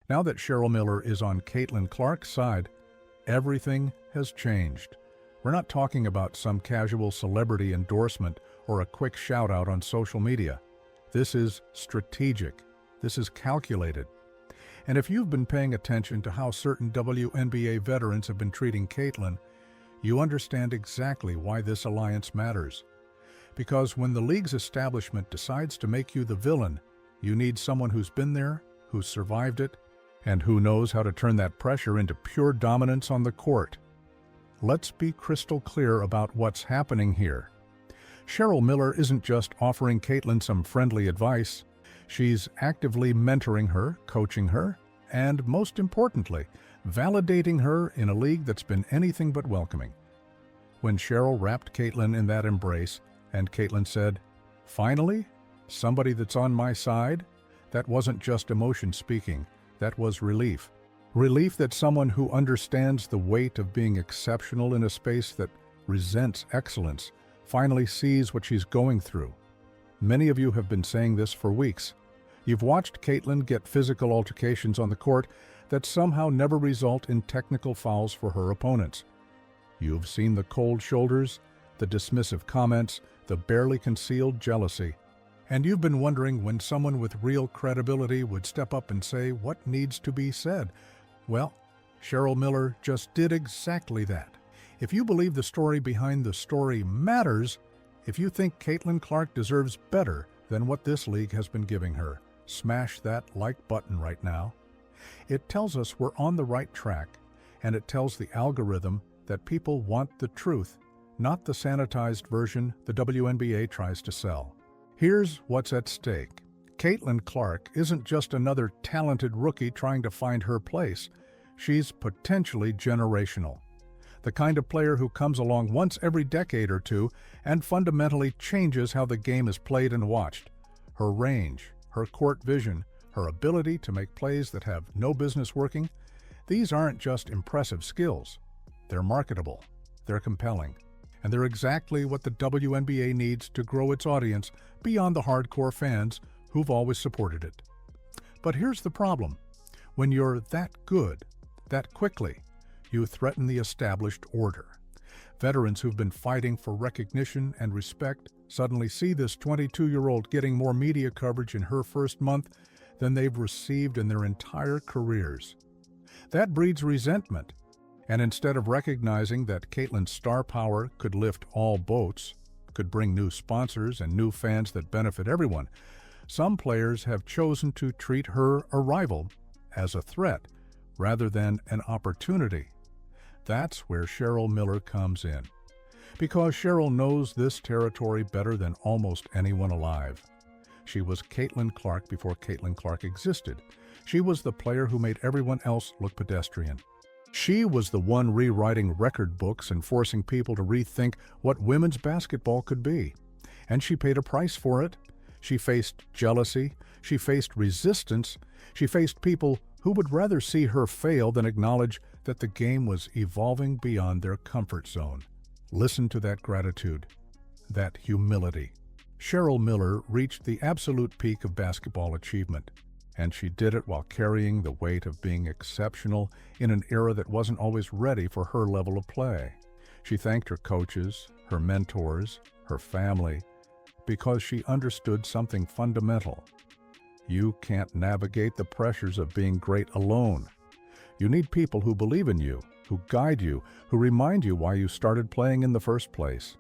Now that Cheryl Miller is on Caitlin Clark's side, everything has changed. We're not talking about some casual celebrity endorsement or a quick shout-out on social media. This is strategic. This is calculated. And if you've been paying attention to how certain WNBA veterans have been treating Caitlin, you understand exactly why this alliance matters. Because when the league's establishment decides to make you the villain, you need someone who's been there, who's survived it, and who knows how to turn that pressure into pure dominance on the court. Let's be crystal clear about what's happening here. Cheryl Miller isn't just offering Caitlin some friendly advice. She's actively mentoring her, coaching her, and most importantly, validating her in a league that's been anything but welcoming. When Cheryl wrapped Caitlin in that embrace, and Caitlin said, "Finally, somebody that's on my side," that wasn't just emotion speaking, that was relief. Relief that someone who understands the weight of being exceptional in a space that resents excellence finally sees what she's going through. Many of you have been saying this for weeks. You've watched Caitlin get physical altercations on the court that somehow never result in technical fouls for her opponents. You've seen the cold shoulders, the dismissive comments, the barely concealed jealousy. And you've been wondering when someone with real credibility would step up and say what needs to be said. Well, Cheryl Miller just did exactly that. If you believe the story behind the story matters, if you think Caitlin Clark deserves better than what this league has been giving her, smash that like button right now. It tells us we're on the right track, and it tells the algorithm that people want the truth, not the sanitized version the WNBA tries to sell. Here's what's at stake. Caitlin Clark isn't just another talented rookie trying to find her place. She's potentially generational. The kind of player who comes along once every decade or two and fundamentally changes how the game is played and watched. Her range, her court vision, her ability to make plays that have no business working, these aren't just impressive skills. They're marketable, they're compelling, and they're exactly what the WNBA needs to grow its audience beyond the hardcore fans who've always supported it. But here's the problem. When you're that good, that quickly, you threaten the established order. Veterans who've been fighting for recognition and respect suddenly see this 22-year-old getting more media coverage in her first month than they've received in their entire careers. That breeds resentment, and instead of recognizing that Caitlin's star power could lift all boats, could bring new sponsors and new fans that benefit everyone, some players have chosen to treat her arrival as a threat rather than an opportunity. That's where Cheryl Miller comes in. Because Cheryl knows this territory better than almost anyone alive. She was Caitlin Clark before Caitlin Clark existed. She was the player who made everyone else look pedestrian. She was the one rewriting record books and forcing people to rethink what women's basketball could be. And she paid a price for it. She faced jealousy. She faced resistance. She faced people who would rather see her fail than acknowledge that the game was evolving beyond their comfort zone. Listen to that gratitude, that humility. Cheryl Miller reached the absolute peak of basketball achievement, and she did it while carrying the weight of being exceptional in an era that wasn't always ready for her level of play. She thanked her coaches, her mentors, her family, because she understood something fundamental. You can't navigate the pressures of being great alone. You need people who believe in you, who guide you, who remind you why you started playing in the first place.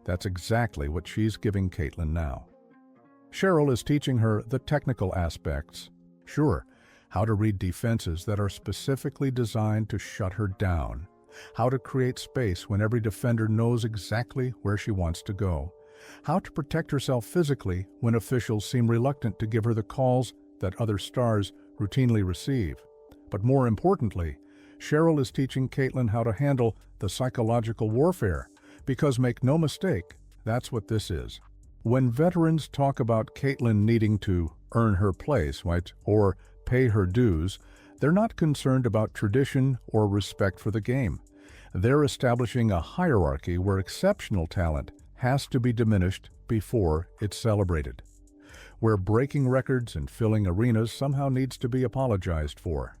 That's exactly what she's giving Caitlin now. Cheryl is teaching her the technical aspects. Sure, how to read defenses that are specifically designed to shut her down, how to create space when every defender knows exactly where she wants to go, how to protect herself physically when officials seem reluctant to give her the calls that other stars routinely receive. But more importantly, Cheryl is teaching Caitlin how to handle the psychological warfare, because make no mistake, that's what this is. When veterans talk about Caitlin needing to earn her place, right, or pay her dues, they're not concerned about tradition or respect for the game. They're establishing a hierarchy where exceptional talent has to be diminished before it's celebrated. where breaking records and filling arenas somehow needs to be apologized for.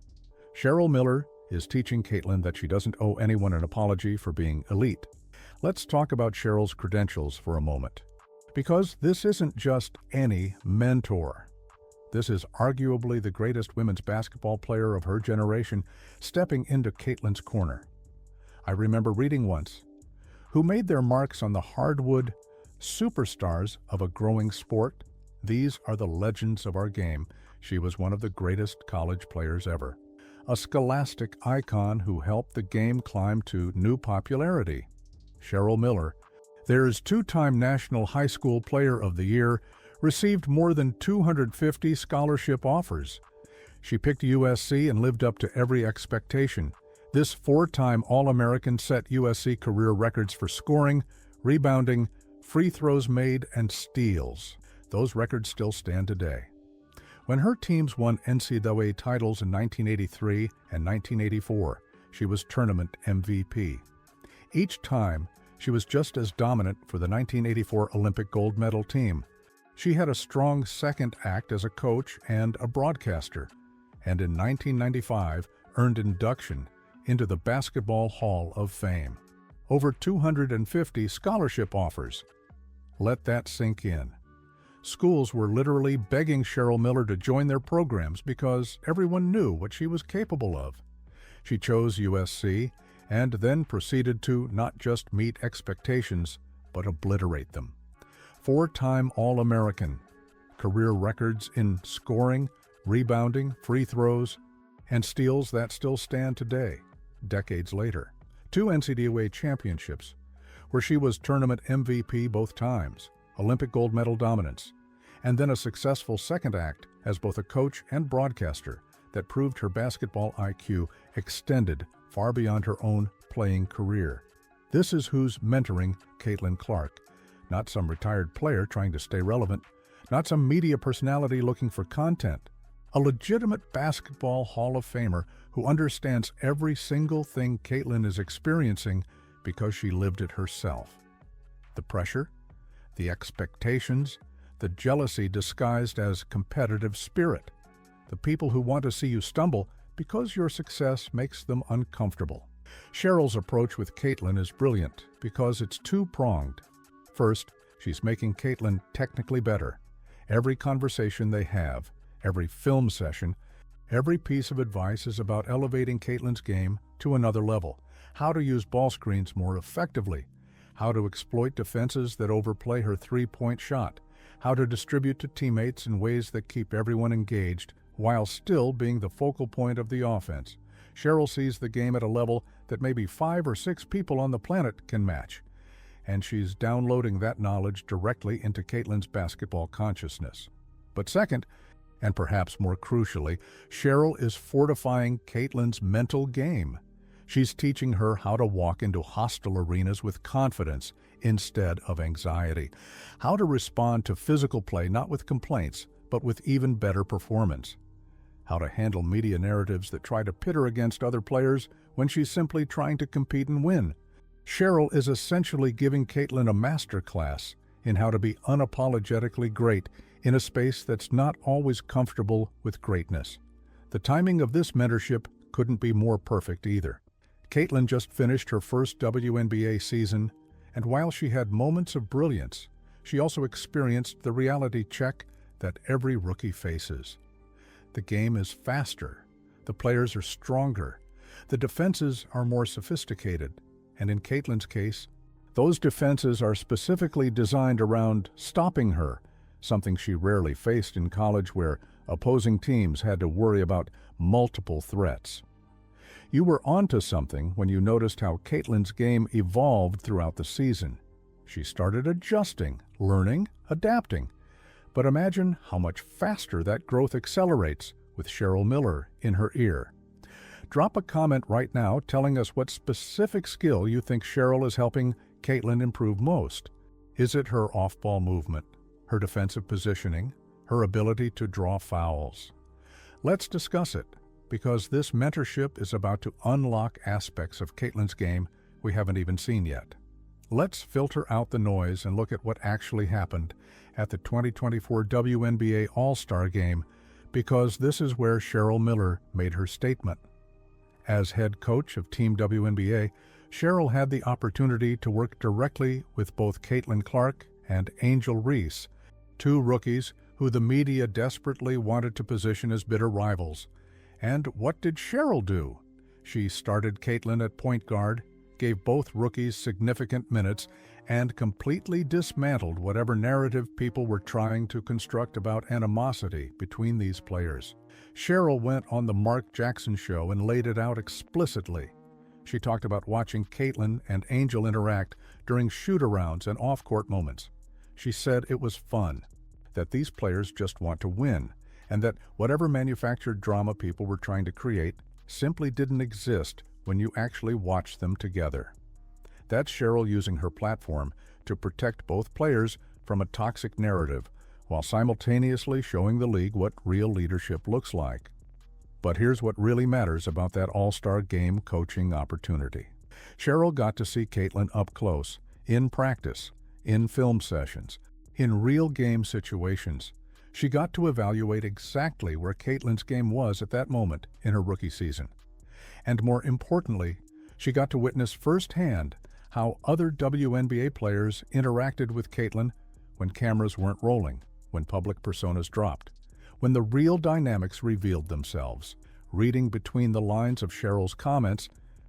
Cheryl Miller is teaching Caitlin that she doesn't owe anyone an apology for being elite. Let's talk about Cheryl's credentials for a moment. Because this isn't just any mentor. This is arguably the greatest women's basketball player of her generation stepping into Caitlin's corner. I remember reading once, who made their marks on the hardwood, superstars of a growing sport. These are the legends of our game. She was one of the greatest college players ever. A scholastic icon who helped the game climb to new popularity. Cheryl Miller, there's two-time National High School Player of the Year, received more than 250 scholarship offers. She picked USC and lived up to every expectation. This four-time All-American set USC career records for scoring, rebounding, free throws made, and steals. Those records still stand today. When her teams won NCAA titles in 1983 and 1984, she was tournament MVP. Each time, she was just as dominant for the 1984 Olympic gold medal team. She had a strong second act as a coach and a broadcaster, and in 1995 earned induction into the Basketball Hall of Fame. Over 250 scholarship offers. Let that sink in. Schools were literally begging Cheryl Miller to join their programs because everyone knew what she was capable of. She chose USC and then proceeded to not just meet expectations, but obliterate them. Four-time All-American, career records in scoring, rebounding, free throws, and steals that still stand today, decades later. 2 NCAA championships, where she was tournament MVP both times, Olympic gold medal dominance, and then a successful second act as both a coach and broadcaster that proved her basketball IQ extended far beyond her own playing career. This is who's mentoring Caitlin Clark. Not some retired player trying to stay relevant, not some media personality looking for content. A legitimate basketball Hall of Famer who understands every single thing Caitlin is experiencing because she lived it herself. The pressure, the expectations, the jealousy disguised as competitive spirit. The people who want to see you stumble because your success makes them uncomfortable. Cheryl's approach with Caitlin is brilliant because it's two-pronged. First, she's making Caitlin technically better. Every conversation they have, every film session, every piece of advice is about elevating Caitlin's game to another level. How to use ball screens more effectively. How to exploit defenses that overplay her three-point shot. How to distribute to teammates in ways that keep everyone engaged while still being the focal point of the offense. Cheryl sees the game at a level that maybe 5 or 6 people on the planet can match. And she's downloading that knowledge directly into Caitlin's basketball consciousness. But second, and perhaps more crucially, Cheryl is fortifying Caitlin's mental game. She's teaching her how to walk into hostile arenas with confidence instead of anxiety. How to respond to physical play not with complaints, but with even better performance. How to handle media narratives that try to pit her against other players when she's simply trying to compete and win. Cheryl is essentially giving Caitlin a masterclass in how to be unapologetically great in a space that's not always comfortable with greatness. The timing of this mentorship couldn't be more perfect either. Caitlin just finished her first WNBA season, and while she had moments of brilliance, she also experienced the reality check that every rookie faces. The game is faster, the players are stronger, the defenses are more sophisticated, and in Caitlin's case, those defenses are specifically designed around stopping her, something she rarely faced in college where opposing teams had to worry about multiple threats. You were onto something when you noticed how Caitlin's game evolved throughout the season. She started adjusting, learning, adapting. But imagine how much faster that growth accelerates with Cheryl Miller in her ear. Drop a comment right now telling us what specific skill you think Cheryl is helping Caitlin improve most. Is it her off-ball movement, her defensive positioning, her ability to draw fouls? Let's discuss it, because this mentorship is about to unlock aspects of Caitlin's game we haven't even seen yet. Let's filter out the noise and look at what actually happened at the 2024 WNBA All-Star Game because this is where Cheryl Miller made her statement. As head coach of Team WNBA, Cheryl had the opportunity to work directly with both Caitlin Clark and Angel Reese, two rookies who the media desperately wanted to position as bitter rivals. And what did Cheryl do? She started Caitlin at point guard, gave both rookies significant minutes, and completely dismantled whatever narrative people were trying to construct about animosity between these players. Cheryl went on the Mark Jackson show and laid it out explicitly. She talked about watching Caitlin and Angel interact during shoot-arounds and off-court moments. She said it was fun, that these players just want to win, and that whatever manufactured drama people were trying to create simply didn't exist when you actually watched them together. That's Cheryl using her platform to protect both players from a toxic narrative, while simultaneously showing the league what real leadership looks like. But here's what really matters about that All-Star Game coaching opportunity. Cheryl got to see Caitlin up close, in practice, in film sessions, in real game situations. She got to evaluate exactly where Caitlin's game was at that moment in her rookie season. And more importantly, she got to witness firsthand how other WNBA players interacted with Caitlin when cameras weren't rolling, when public personas dropped, when the real dynamics revealed themselves. Reading between the lines of Cheryl's comments,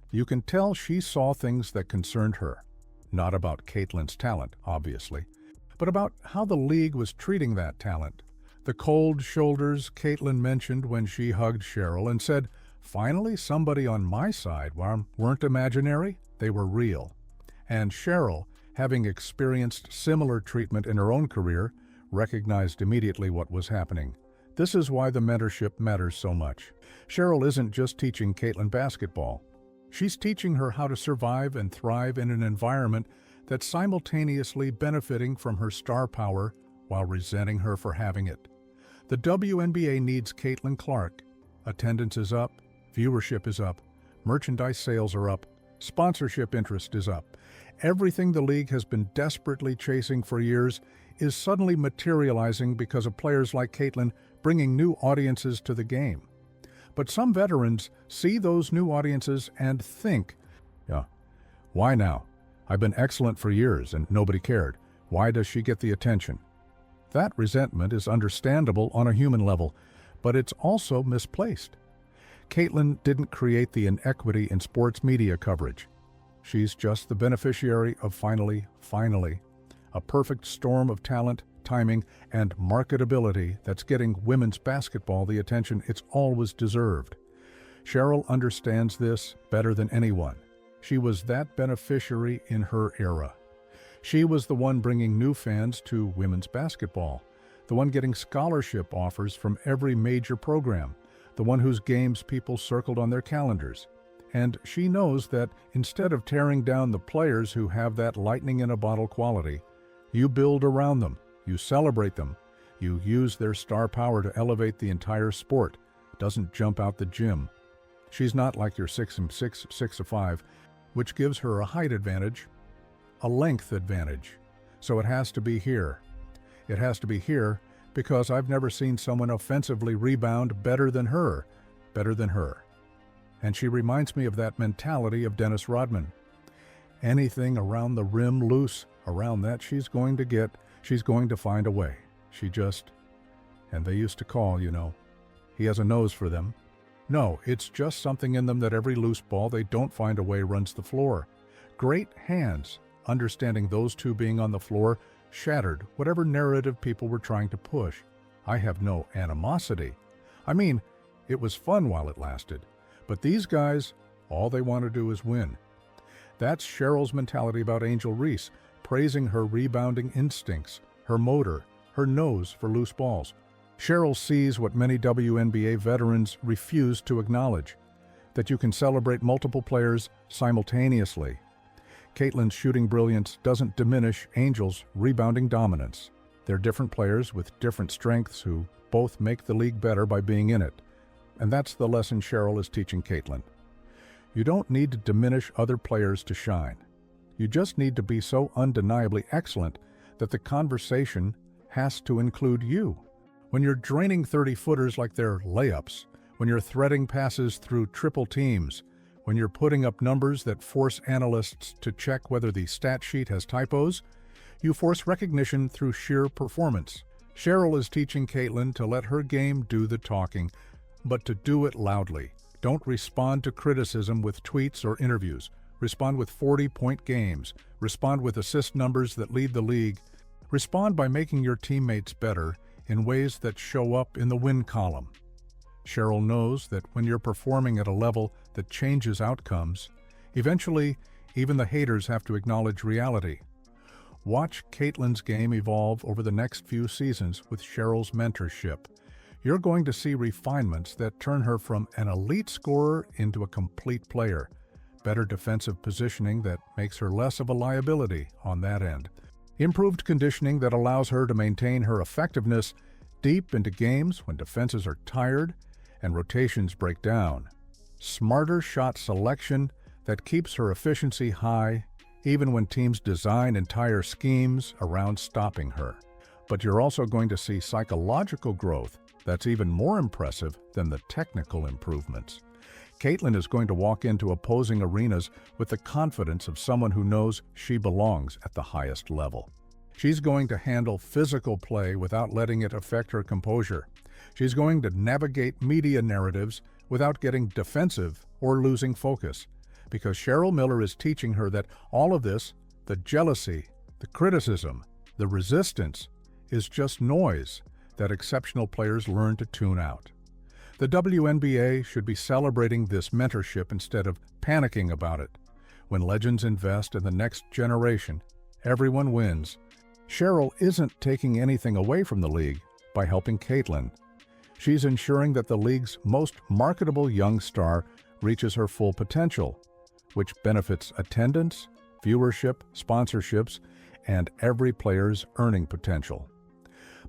you can tell she saw things that concerned her. Not about Caitlin's talent, obviously, but about how the league was treating that talent. The cold shoulders Caitlin mentioned when she hugged Cheryl and said, "Finally, somebody on my side weren't imaginary, they were real." And Cheryl, having experienced similar treatment in her own career, recognized immediately what was happening. This is why the mentorship matters so much. Cheryl isn't just teaching Caitlin basketball. She's teaching her how to survive and thrive in an environment that's simultaneously benefiting from her star power while resenting her for having it. The WNBA needs Caitlin Clark. Attendance is up, viewership is up, merchandise sales are up, sponsorship interest is up. Everything the league has been desperately chasing for years is suddenly materializing because of players like Caitlin bringing new audiences to the game. But some veterans see those new audiences and think, why now? I've been excellent for years and nobody cared. Why does she get the attention? That resentment is understandable on a human level, but it's also misplaced. Caitlin didn't create the inequity in sports media coverage. She's just the beneficiary of finally, a perfect storm of talent, timing, and marketability that's getting women's basketball the attention it's always deserved. Cheryl understands this better than anyone. She was that beneficiary in her era. She was the one bringing new fans to women's basketball, the one getting scholarship offers from every major program, the one whose games people circled on their calendars. And she knows that instead of tearing down the players who have that lightning-in-a-bottle quality, you build around them, you celebrate them, you use their star power to elevate the entire sport. Doesn't jump out the gym. She's not like your 6'6", 6'5", which gives her a height advantage, a length advantage. So it has to be here. It has to be here because I've never seen someone offensively rebound better than her. And she reminds me of that mentality of Dennis Rodman. Anything around the rim loose, around that she's going to find a way. And they used to call, he has a nose for them. No, it's just something in them that every loose ball they don't find a way runs the floor. Great hands, understanding those two being on the floor, shattered whatever narrative people were trying to push. I have no animosity. I mean, it was fun while it lasted. But these guys, all they want to do is win. That's Cheryl's mentality about Angel Reese, praising her rebounding instincts, her motor, her nose for loose balls. Cheryl sees what many WNBA veterans refuse to acknowledge, that you can celebrate multiple players simultaneously. Caitlin's shooting brilliance doesn't diminish Angel's rebounding dominance. They're different players with different strengths who both make the league better by being in it. And that's the lesson Cheryl is teaching Caitlin. You don't need to diminish other players to shine. You just need to be so undeniably excellent that the conversation has to include you. When you're draining 30-footers like they're layups, when you're threading passes through triple teams, when you're putting up numbers that force analysts to check whether the stat sheet has typos, you force recognition through sheer performance. Cheryl is teaching Caitlin to let her game do the talking, but to do it loudly. Don't respond to criticism with tweets or interviews. Respond with 40-point games. Respond with assist numbers that lead the league. Respond by making your teammates better in ways that show up in the win column. Cheryl knows that when you're performing at a level that changes outcomes, eventually even the haters have to acknowledge reality. Watch Caitlin's game evolve over the next few seasons with Cheryl's mentorship. You're going to see refinements that turn her from an elite scorer into a complete player, better defensive positioning that makes her less of a liability on that end, improved conditioning that allows her to maintain her effectiveness deep into games when defenses are tired and rotations break down, smarter shot selection that keeps her efficiency high even when teams design entire schemes around stopping her. But you're also going to see psychological growth that's even more impressive than the technical improvements. Caitlin is going to walk into opposing arenas with the confidence of someone who knows she belongs at the highest level. She's going to handle physical play without letting it affect her composure. She's going to navigate media narratives without getting defensive or losing focus, because Cheryl Miller is teaching her that all of this, the jealousy, the criticism, the resistance, is just noise that exceptional players learn to tune out. The WNBA should be celebrating this mentorship instead of panicking about it. When legends invest in the next generation, everyone wins. Cheryl isn't taking anything away from the league by helping Caitlin. She's ensuring that the league's most marketable young star reaches her full potential, which benefits attendance, viewership, sponsorships, and every player's earning potential.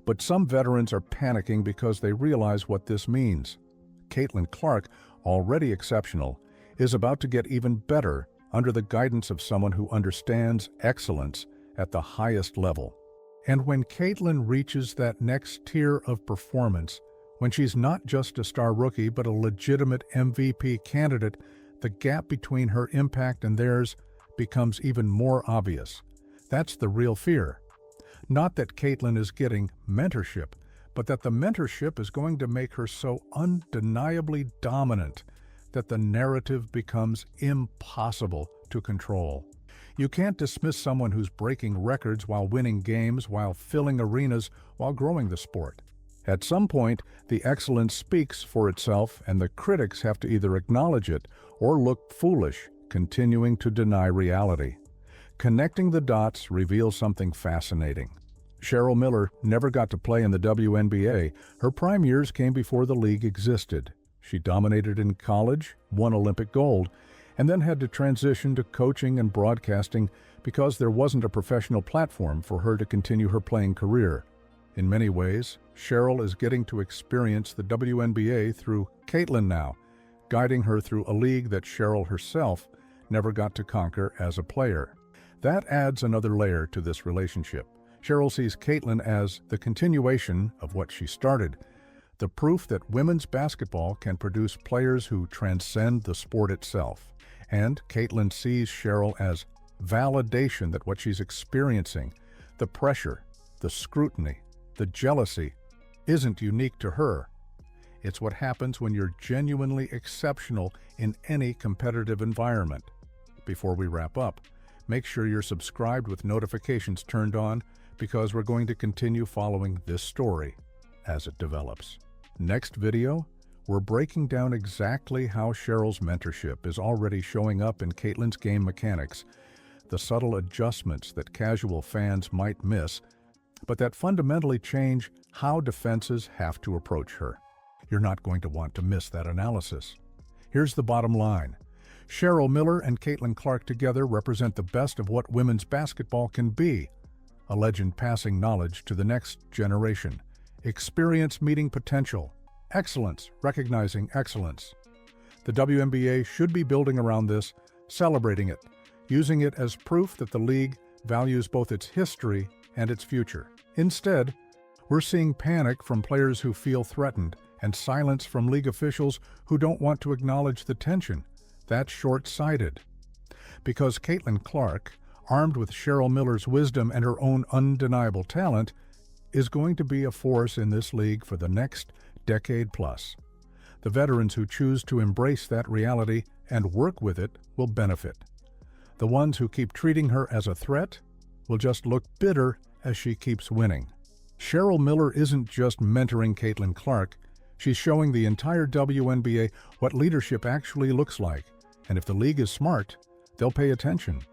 But some veterans are panicking because they realize what this means. Caitlin Clark, already exceptional, is about to get even better under the guidance of someone who understands excellence at the highest level. And when Caitlin reaches that next tier of performance, when she's not just a star rookie but a legitimate MVP candidate, the gap between her impact and theirs becomes even more obvious. That's the real fear. Not that Caitlin is getting mentorship, but that the mentorship is going to make her so undeniably dominant that the narrative becomes impossible to control. You can't dismiss someone who's breaking records while winning games, while filling arenas, while growing the sport. At some point, the excellence speaks for itself, and the critics have to either acknowledge it or look foolish, continuing to deny reality. Connecting the dots reveals something fascinating. Cheryl Miller never got to play in the WNBA. Her prime years came before the league existed. She dominated in college, won Olympic gold, and then had to transition to coaching and broadcasting because there wasn't a professional platform for her to continue her playing career. In many ways, Cheryl is getting to experience the WNBA through Caitlin now, guiding her through a league that Cheryl herself never got to conquer as a player. That adds another layer to this relationship. Cheryl sees Caitlin as the continuation of what she started, the proof that women's basketball can produce players who transcend the sport itself. And Caitlin sees Cheryl as validation that what she's experiencing, the pressure, the scrutiny, the jealousy, isn't unique to her. It's what happens when you're genuinely exceptional in any competitive environment. Before we wrap up, make sure you're subscribed with notifications turned on, because we're going to continue following this story as it develops. Next video, we're breaking down exactly how Cheryl's mentorship is already showing up in Caitlin's game mechanics, the subtle adjustments that casual fans might miss, but that fundamentally change how defenses have to approach her. You're not going to want to miss that analysis. Here's the bottom line. Cheryl Miller and Caitlin Clark together represent the best of what women's basketball can be. A legend passing knowledge to the next generation. Experience meeting potential. Excellence recognizing excellence. The WNBA should be building around this, celebrating it, using it as proof that the league values both its history and its future. Instead, We're seeing panic from players who feel threatened and silence from league officials who don't want to acknowledge the tension. That's short-sighted. Because Caitlin Clark, armed with Cheryl Miller's wisdom and her own undeniable talent, is going to be a force in this league for the next decade plus. The veterans who choose to embrace that reality and work with it will benefit. The ones who keep treating her as a threat will just look bitter as she keeps winning. Cheryl Miller isn't just mentoring Caitlin Clark, she's showing the entire WNBA what leadership actually looks like. And if the league is smart, they'll pay attention.